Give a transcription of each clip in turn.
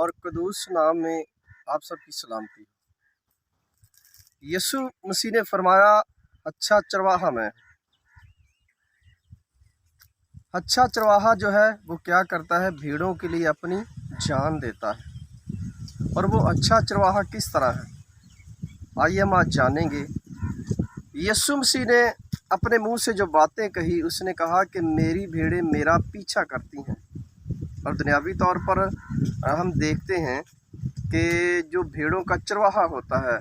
और क़ुद्दूस नाम में आप सबकी सलामती। यीशु मसीह ने फरमाया, अच्छा चरवाहा मैं। अच्छा चरवाहा जो है वो क्या करता है, भीड़ों के लिए अपनी जान देता है। और वो अच्छा चरवाहा किस तरह है, आइए हम आज जानेंगे। यीशु मसीह ने अपने मुंह से जो बातें कही, उसने कहा कि मेरी भेड़ें मेरा पीछा करती हैं। और दुनियावी तौर पर हम देखते हैं कि जो भेड़ों का चरवाहा होता है,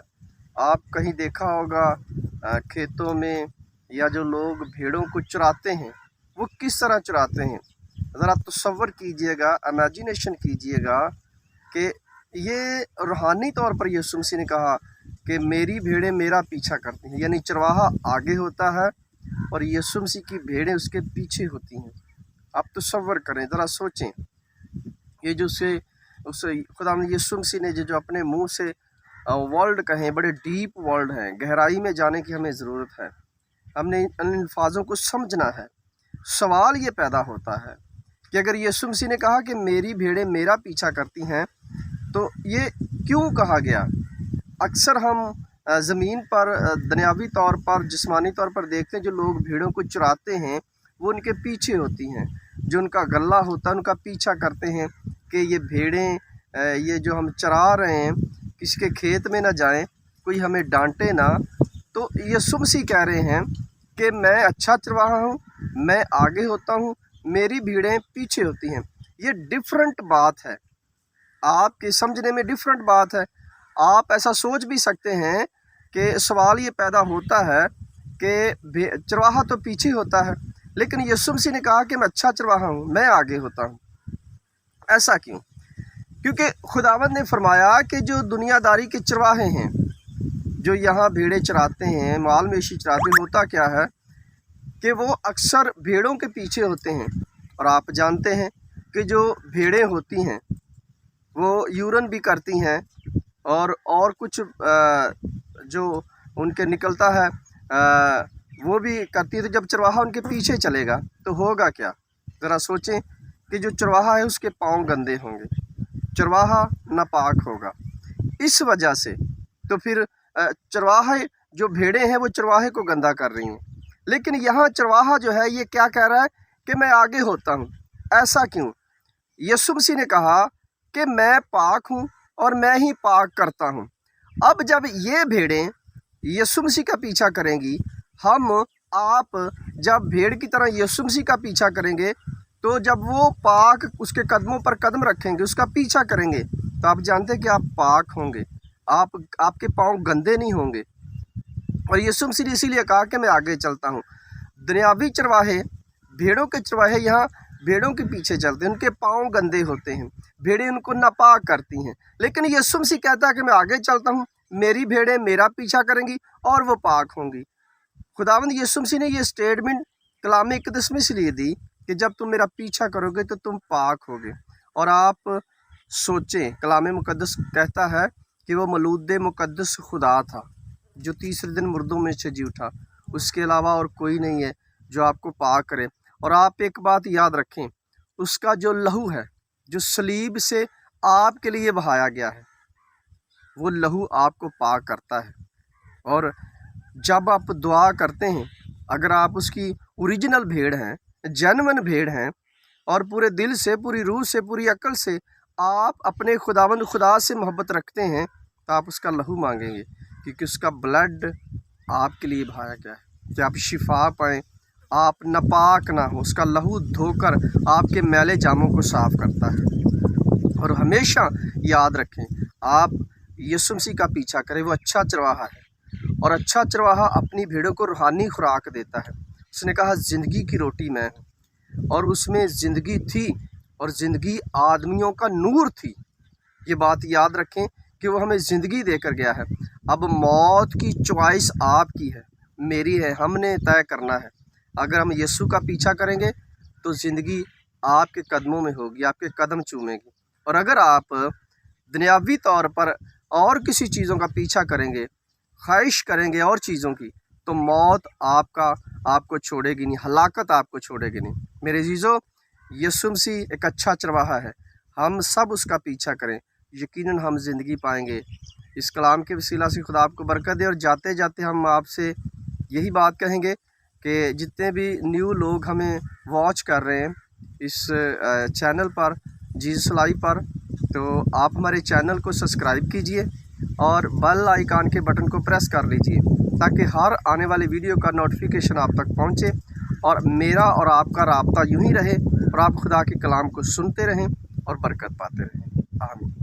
आप कहीं देखा होगा खेतों में, या जो लोग भेड़ों को चराते हैं वो किस तरह चराते हैं। ज़रा तसव्वुर कीजिएगा, इमेजिनेशन कीजिएगा कि ये रूहानी तौर पर यीशु मसीह ने कहा कि मेरी भेड़ें मेरा पीछा करती हैं, यानी चरवाहा आगे होता है और यीशु मसीह की भेड़ें उसके पीछे होती हैं। आप तसव्वुर करें, ज़रा सोचें, ये जो उस खुदा यीशु मसीह ने जो अपने मुंह से वर्ल्ड कहें, बड़े डीप वर्ल्ड हैं, गहराई में जाने की हमें ज़रूरत है, हमने इन अल्फाजों को समझना है। सवाल ये पैदा होता है कि अगर यीशु मसीह ने कहा कि मेरी भेड़ें मेरा पीछा करती हैं, तो ये क्यों कहा गया। अक्सर हम ज़मीन पर दुनियावी तौर पर, जिस्मानी तौर पर देखते हैं, जो लोग भेड़ों को चराते हैं वो उनके पीछे होती हैं, जो उनका गल्ला होता है उनका पीछा करते हैं कि ये भेड़ें, ये जो हम चरा रहे हैं, किसी के खेत में ना जाएं, कोई हमें डांटे ना। तो यीशु मसीह कह रहे हैं कि मैं अच्छा चरवाहा हूँ, मैं आगे होता हूँ, मेरी भीड़ें पीछे होती हैं। ये डिफरेंट बात है, आपके समझने में डिफरेंट बात है। आप ऐसा सोच भी सकते हैं कि सवाल ये पैदा होता है कि चरवाहा तो पीछे होता है, लेकिन यीशु मसीह ने कहा कि मैं अच्छा चरवाहा हूँ, मैं आगे होता हूँ। ऐसा क्यों? क्योंकि खुदावंद ने फरमाया कि जो दुनियादारी के चरवाहे हैं, जो यहाँ भेड़ें चराते हैं, माल मवेशी चराते हैं, होता क्या है कि वो अक्सर भेड़ों के पीछे होते हैं। और आप जानते हैं कि जो भेड़ें होती हैं वो यूरन भी करती हैं और कुछ जो उनके निकलता है वो भी करती है। तो जब चरवाहा उनके पीछे चलेगा तो होगा क्या, ज़रा सोचें कि जो चरवाहा है उसके पाँव गंदे होंगे, चरवाहा नापाक होगा। इस वजह से तो फिर चरवाहे, जो भेड़ें हैं वो चरवाहे को गंदा कर रही हैं। लेकिन यहाँ चरवाहा जो है ये क्या कह रहा है कि मैं आगे होता हूँ। ऐसा क्यों? यीशु मसीह ने कहा कि मैं पाक हूँ और मैं ही पाक करता हूँ। अब जब ये भेड़ें यीशु मसीह का पीछा करेंगी, आप जब भेड़ की तरह यीशु मसीह का पीछा करेंगे, तो जब वो पाक उसके कदमों पर कदम रखेंगे, उसका पीछा करेंगे, तो आप जानते हैं कि आप पाक होंगे, आपके पाँव गंदे नहीं होंगे। और यीशु मसीह ने इसीलिए कहा कि मैं आगे चलता हूँ। दुनियावी चरवाहे, भेड़ों के चरवाहे यहाँ भेड़ों के पीछे चलते हैं, उनके पाँव गंदे होते हैं, भेड़ें उनको नापाक करती हैं। लेकिन यीशु मसीह कहता है कि मैं आगे चलता हूँ, मेरी भेड़ें मेरा पीछा करेंगी और वो पाक होंगी। खुदावंद यीशु मसीह ने ये स्टेटमेंट कलाम इक़दस में इसलिए दी कि जब तुम मेरा पीछा करोगे तो तुम पाक होगे। और आप सोचें, कलाम मुक़द्दस कहता है कि वो मौलूद मुक़द्दस खुदा था जो तीसरे दिन मुर्दों में से जी उठा, उसके अलावा और कोई नहीं है जो आपको पाक करे। और आप एक बात याद रखें, उसका जो लहू है, जो सलीब से आपके लिए बहाया गया है, वो लहू आपको पाक करता है। और जब आप दुआ करते हैं, अगर आप उसकी ओरिजिनल भेड़ हैं, जेन्युइन भेड़ हैं, और पूरे दिल से, पूरी रूह से, पूरी अक्ल से आप अपने खुदावंद खुदा से मोहब्बत रखते हैं, तो आप उसका लहू मांगेंगे, क्योंकि उसका ब्लड आपके लिए बहाया गया है कि आप शिफा पाएँ, आप नापाक ना हो। उसका लहू धोकर आपके मैले जामों को साफ़ करता है। और हमेशा याद रखें, आप यीशु मसीह का पीछा करें, वो अच्छा चरवाहा है। और अच्छा चरवाहा अपनी भेड़ों को रूहानी खुराक देता है। उसने कहा ज़िंदगी की रोटी मैं हूँ, और उसमें ज़िंदगी थी और ज़िंदगी आदमियों का नूर थी। ये बात याद रखें कि वो हमें ज़िंदगी देकर गया है। अब मौत की चॉइस आपकी है, मेरी है, हमने तय करना है। अगर हम यीशु का पीछा करेंगे तो ज़िंदगी आपके कदमों में होगी, आपके कदम चूमेगी। और अगर आप दुनियावी तौर पर और किसी चीज़ों का पीछा करेंगे, ख्वाहिश करेंगे और चीज़ों की, तो मौत आपको छोड़ेगी नहीं, हलाकत आपको छोड़ेगी नहीं। मेरे अज़ीज़ों, यीशु मसीह एक अच्छा चरवाहा है, हम सब उसका पीछा करें। यकीनन हम ज़िंदगी पाएंगे। इस कलाम के वसीला से खुदा आपको बरकत दे। और जाते जाते हम आपसे यही बात कहेंगे कि जितने भी न्यू लोग हमें वॉच कर रहे हैं इस चैनल पर, जीसस लाइव पर, तो आप हमारे चैनल को सब्सक्राइब कीजिए और बेल आइकन के बटन को प्रेस कर लीजिए ताकि हर आने वाली वीडियो का नोटिफिकेशन आप तक पहुंचे और मेरा और आपका राब्ता यूं ही रहे और आप खुदा के कलाम को सुनते रहें और बरकत पाते रहें। आमीन।